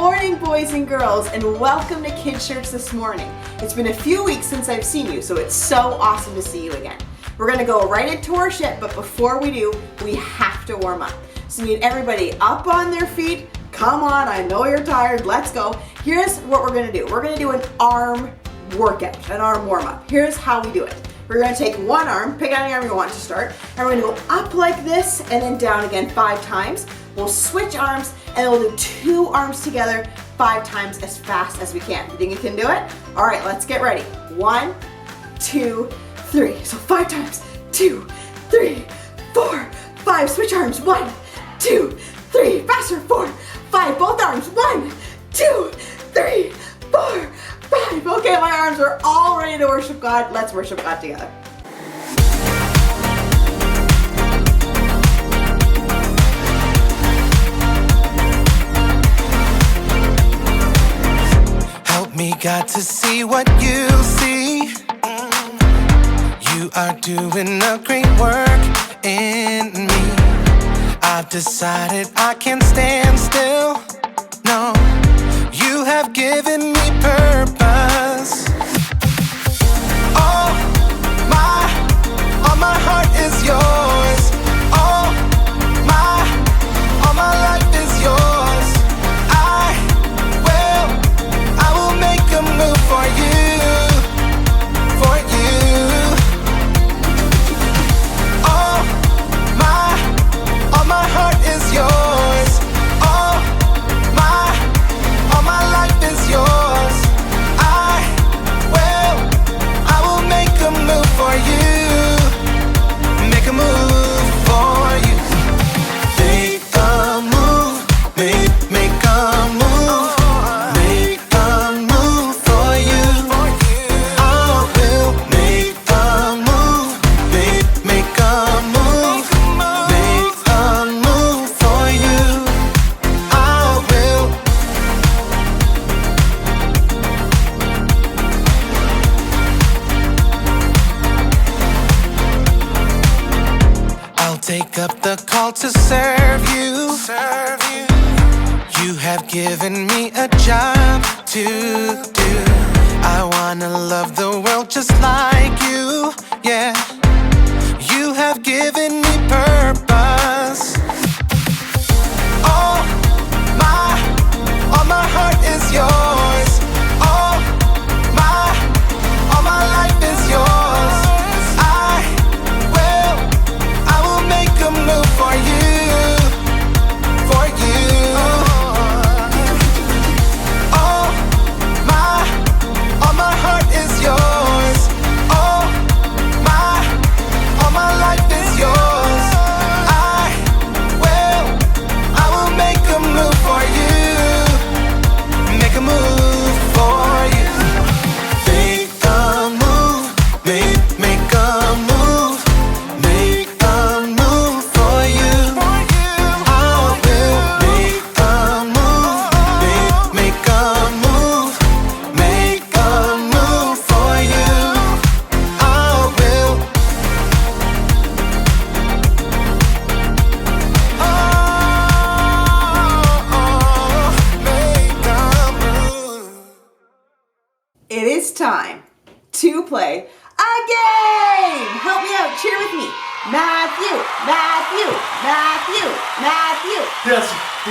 morning, boys and girls, and welcome to Kids Church this morning. It's been a few weeks since I've seen you, so it's so awesome to see you again. We're going to go right into worship, but before we do, we have to warm up. So we need everybody up on their feet. Come on, I know you're tired. Let's go. Here's what we're going to do. We're going to do an arm workout, an arm warm-up. Here's how we do it. We're going to take one arm, pick any arm you want to start, and we're going to go up like this and then down again 5 times. We'll switch arms and we'll do 2 arms together 5 times as fast as we can. You think you can do it? All right, let's get ready. 1, 2, 3. So 5 times. 2, 3, 4, 5. Switch arms. 1, 2, 3. Faster. 4, 5. Both arms. 1, 2, 3, 4, 5. Okay, my arms are all ready to worship God. Let's worship God together. Me got to see what you see. You are doing a great work in me. I've decided I can't stand still. No, you have given me purpose. All my heart is yours. All my life is yours. I will move for you, for you. All my heart is yours. All my life is yours. I will make a move for you. Make a move for you. Make a move, make a move. Take up the call to serve you. You have given me a job to do. I wanna love the world just like you. Yeah, you have given me purpose. All my heart is yours. All my life is yours. I will make a move for you, for you. All my heart is yours. All my life is yours. I will make a move for you. Make a move for you. Make a move, make a move. Make a move for you. I will make a move, make a move. Make a move for you. I will. Make a move. It is time to play a game! Help me out, cheer with me. Matthew, Matthew, Matthew, Matthew.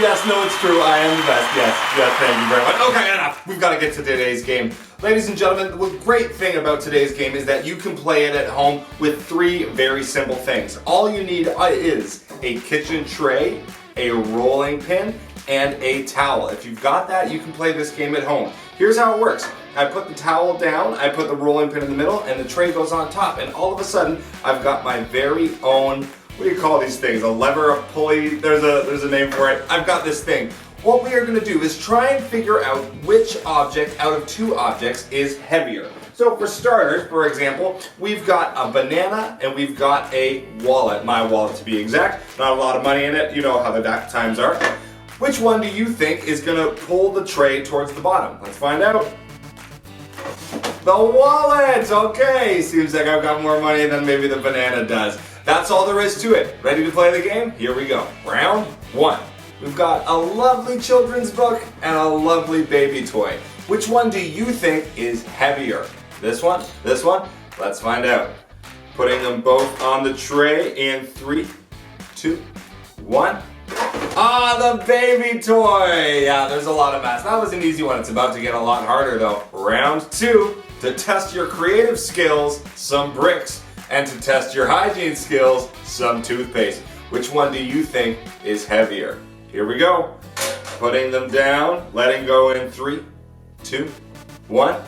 Yes, no, it's true. I am the best. Yes, thank you very much. Okay, enough. We've got to get to today's game. Ladies and gentlemen, the great thing about today's game is that you can play it at home with 3 very simple things. All you need is a kitchen tray, a rolling pin, and a towel. If you've got that, you can play this game at home. Here's how it works. I put the towel down, I put the rolling pin in the middle, and the tray goes on top. And all of a sudden, I've got my very own, what do you call these things? A lever, a pulley, there's a name for it. I've got this thing. What we are gonna do is try and figure out which object out of 2 objects is heavier. So for starters, for example, we've got a banana and we've got a wallet, my wallet to be exact. Not a lot of money in it, you know how the times are. Which one do you think is gonna pull the tray towards the bottom? Let's find out. The wallet! Okay, seems like I've got more money than maybe the banana does. That's all there is to it. Ready to play the game? Here we go. Round 1. we've got a lovely children's book and a lovely baby toy. Which one do you think is heavier? This one? This one? Let's find out. Putting them both on the tray in 3, 2, 1. Ah, the baby toy! Yeah, there's a lot of mass. That was an easy one. It's about to get a lot harder though. Round 2, to test your creative skills, some bricks. And to test your hygiene skills, some toothpaste. Which one do you think is heavier? Here we go. Putting them down, letting go in 3, 2, 1.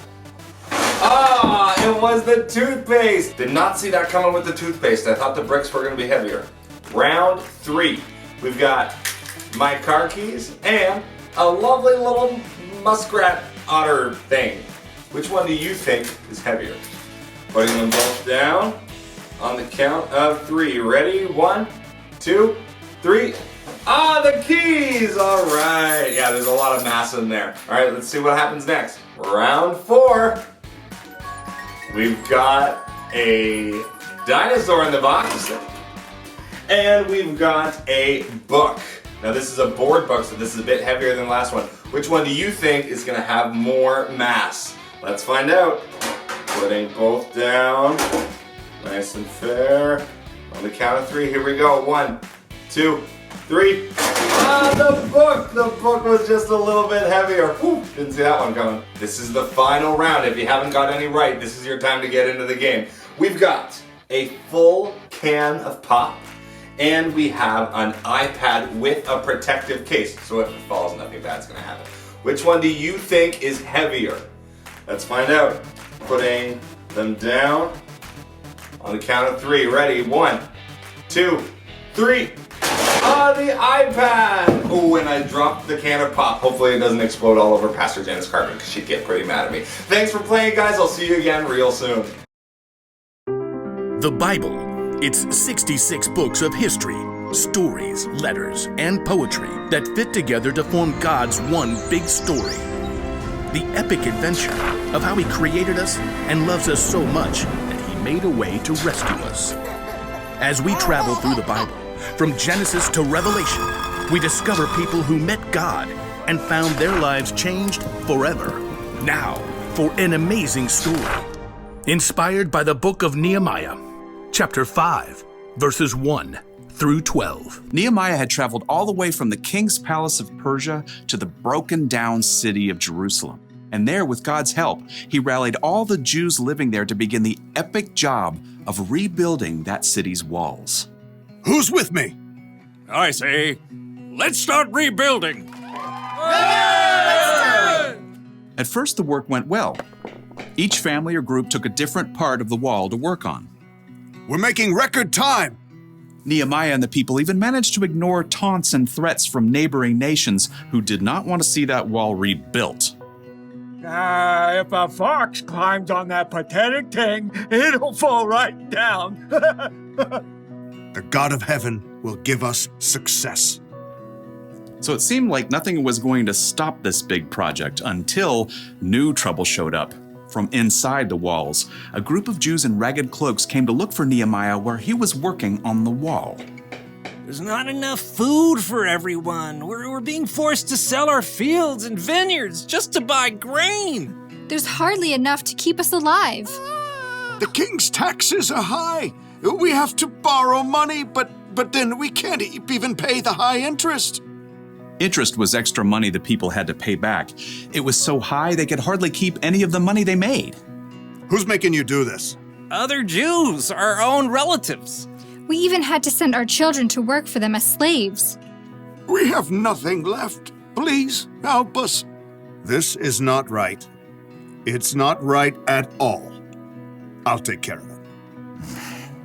Ah, it was the toothpaste. Did not see that coming with the toothpaste. I thought the bricks were gonna be heavier. Round 3. We've got my car keys and a lovely little muskrat otter thing. Which one do you think is heavier? Putting them both down on the count of 3. Ready? 1, 2, 3. Ah, the keys! All right. Yeah, there's a lot of mass in there. All right, let's see what happens next. Round 4. We've got a dinosaur in the box. And we've got a book. Now this is a board book, so this is a bit heavier than the last one. Which one do you think is gonna have more mass? Let's find out. Putting both down, nice and fair. On the count of 3, here we go. 1, 2, 3. Ah, the book! The book was just a little bit heavier. Whew, didn't see that one coming. This is the final round. If you haven't got any right, this is your time to get into the game. We've got a full can of pop, and we have an iPad with a protective case. So if it falls, nothing bad's gonna happen. Which one do you think is heavier? Let's find out. Putting them down on the count of 3. Ready? 1, 2, 3. Ah, the iPad! Oh, and I dropped the can of pop. Hopefully it doesn't explode all over Pastor Janice carpet because she'd get pretty mad at me. Thanks for playing, guys. I'll see you again real soon. The Bible. It's 66 books of history, stories, letters, and poetry that fit together to form God's one big story. The epic adventure of how He created us and loves us so much that He made a way to rescue us. As we travel through the Bible, from Genesis to Revelation, we discover people who met God and found their lives changed forever. Now, for an amazing story, inspired by the book of Nehemiah, chapter 5, verses 1 through 12. Nehemiah had traveled all the way from the king's palace of Persia to the broken down city of Jerusalem. And there, with God's help, he rallied all the Jews living there to begin the epic job of rebuilding that city's walls. Who's with me? I say, let's start rebuilding. At first, the work went well. Each family or group took a different part of the wall to work on. We're making record time. Nehemiah and the people even managed to ignore taunts and threats from neighboring nations who did not want to see that wall rebuilt. If a fox climbs on that pathetic thing, it'll fall right down. The God of heaven will give us success. So it seemed like nothing was going to stop this big project until new trouble showed up. From inside the walls, a group of Jews in ragged cloaks came to look for Nehemiah where he was working on the wall. There's not enough food for everyone. We're being forced to sell our fields and vineyards just to buy grain. There's hardly enough to keep us alive. The king's taxes are high. We have to borrow money, but then we can't even pay the high interest. Interest was extra money the people had to pay back. It was so high they could hardly keep any of the money they made. Who's making you do this? Other Jews, our own relatives. We even had to send our children to work for them as slaves. We have nothing left. Please help us. This is not right. It's not right at all. I'll take care of it.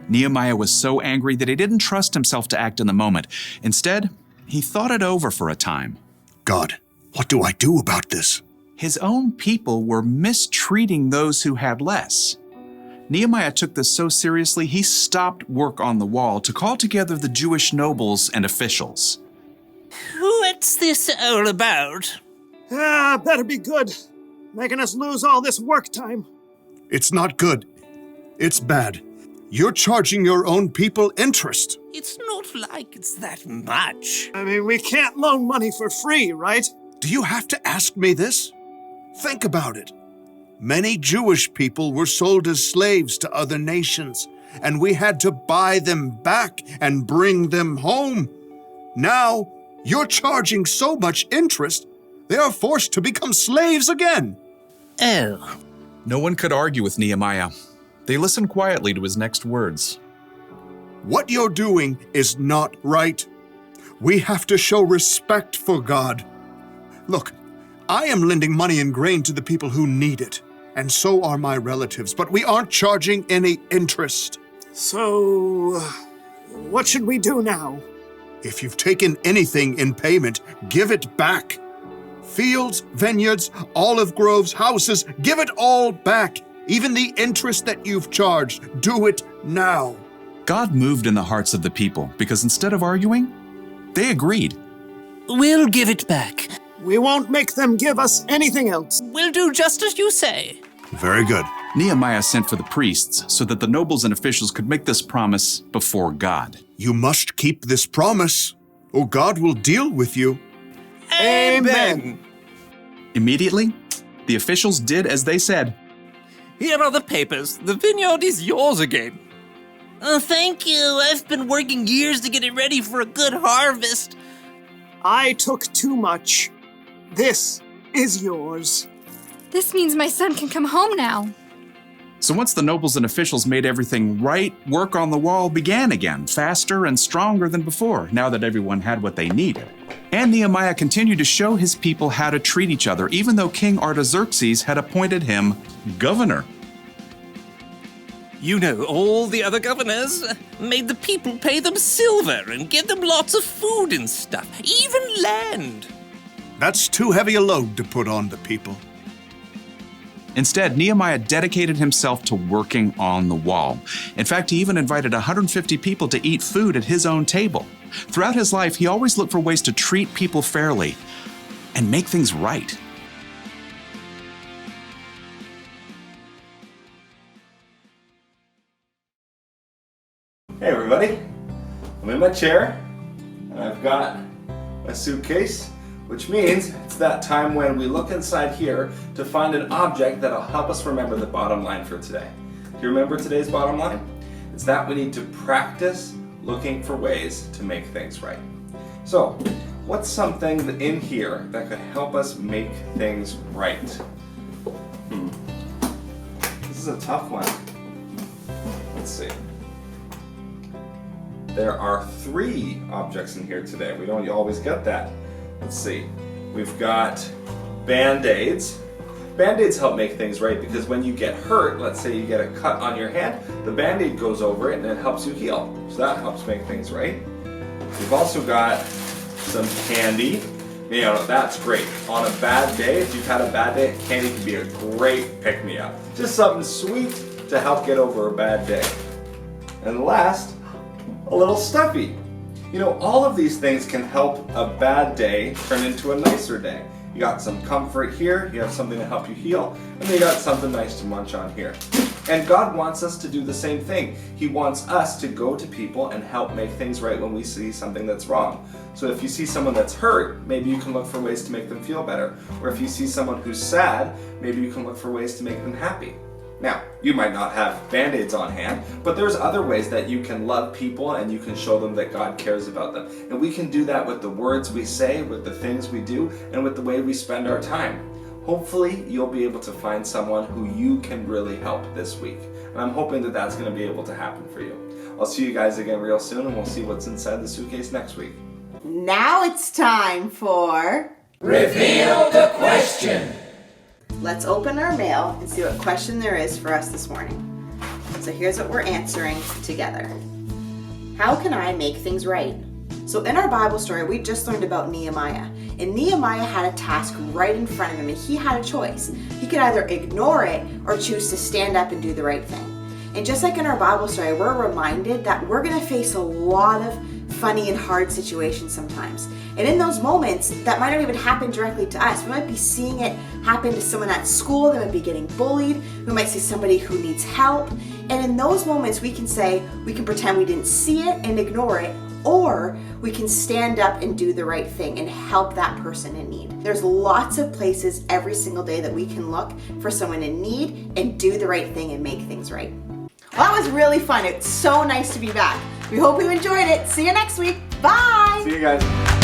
Nehemiah was so angry that he didn't trust himself to act in the moment. Instead, he thought it over for a time. God, what do I do about this? His own people were mistreating those who had less. Nehemiah took this so seriously, he stopped work on the wall to call together the Jewish nobles and officials. What's this all about? Better be good. Making us lose all this work time. It's not good. It's bad. You're charging your own people interest. It's not like it's that much. I mean, we can't loan money for free, right? Do you have to ask me this? Think about it. Many Jewish people were sold as slaves to other nations, and we had to buy them back and bring them home. Now, you're charging so much interest, they are forced to become slaves again. Oh. No one could argue with Nehemiah. They listened quietly to his next words. What you're doing is not right. We have to show respect for God. Look, I am lending money and grain to the people who need it, and so are my relatives, but we aren't charging any interest. So, what should we do now? If you've taken anything in payment, give it back. Fields, vineyards, olive groves, houses, give it all back. Even the interest that you've charged, do it now. God moved in the hearts of the people because instead of arguing, they agreed. We'll give it back. We won't make them give us anything else. We'll do just as you say. Very good. Nehemiah sent for the priests so that the nobles and officials could make this promise before God. You must keep this promise, or God will deal with you. Amen. Immediately, the officials did as they said. Here are the papers. The vineyard is yours again. Oh, thank you. I've been working years to get it ready for a good harvest. I took too much. This is yours. This means my son can come home now. So once the nobles and officials made everything right, work on the wall began again, faster and stronger than before, now that everyone had what they needed. And Nehemiah continued to show his people how to treat each other, even though King Artaxerxes had appointed him governor. You know, all the other governors made the people pay them silver and give them lots of food and stuff, even land. That's too heavy a load to put on the people. Instead, Nehemiah dedicated himself to working on the wall. In fact, he even invited 150 people to eat food at his own table. Throughout his life, he always looked for ways to treat people fairly and make things right. Hey everybody, I'm in my chair and I've got my suitcase, which means it's that time when we look inside here to find an object that'll help us remember the bottom line for today. Do you remember today's bottom line? It's that we need to practice looking for ways to make things right. So, what's something in here that could help us make things right? This is a tough one. Let's see. There are 3 objects in here today. We don't always get that. Let's see. We've got Band-Aids. Band-Aids help make things right because when you get hurt, let's say you get a cut on your hand, the Band-Aid goes over it and it helps you heal. So that helps make things right. We've also got some candy. You know, that's great. On a bad day, if you've had a bad day, candy can be a great pick-me-up. Just something sweet to help get over a bad day. And last, a little stuffy. You know, all of these things can help a bad day turn into a nicer day. You got some comfort here, you have something to help you heal, and then you got something nice to munch on here. And God wants us to do the same thing. He wants us to go to people and help make things right when we see something that's wrong. So if you see someone that's hurt, maybe you can look for ways to make them feel better. Or if you see someone who's sad, maybe you can look for ways to make them happy. Now, you might not have Band-Aids on hand, but there's other ways that you can love people and you can show them that God cares about them. And we can do that with the words we say, with the things we do, and with the way we spend our time. Hopefully, you'll be able to find someone who you can really help this week. And I'm hoping that that's going to be able to happen for you. I'll see you guys again real soon, and we'll see what's inside the suitcase next week. Now it's time for... Reveal the question. Let's open our mail and see what question there is for us this morning. So here's what we're answering together. How can I make things right? So in our Bible story, we just learned about Nehemiah. And Nehemiah had a task right in front of him and he had a choice. He could either ignore it or choose to stand up and do the right thing. And just like in our Bible story, we're reminded that we're going to face a lot of funny and hard situations sometimes. And in those moments, that might not even happen directly to us. We might be seeing it happen to someone at school, they might be getting bullied, we might see somebody who needs help. And in those moments, we can pretend we didn't see it and ignore it, or we can stand up and do the right thing and help that person in need. There's lots of places every single day that we can look for someone in need and do the right thing and make things right. Well, that was really fun. It's so nice to be back. We hope you enjoyed it. See you next week. Bye. See you guys.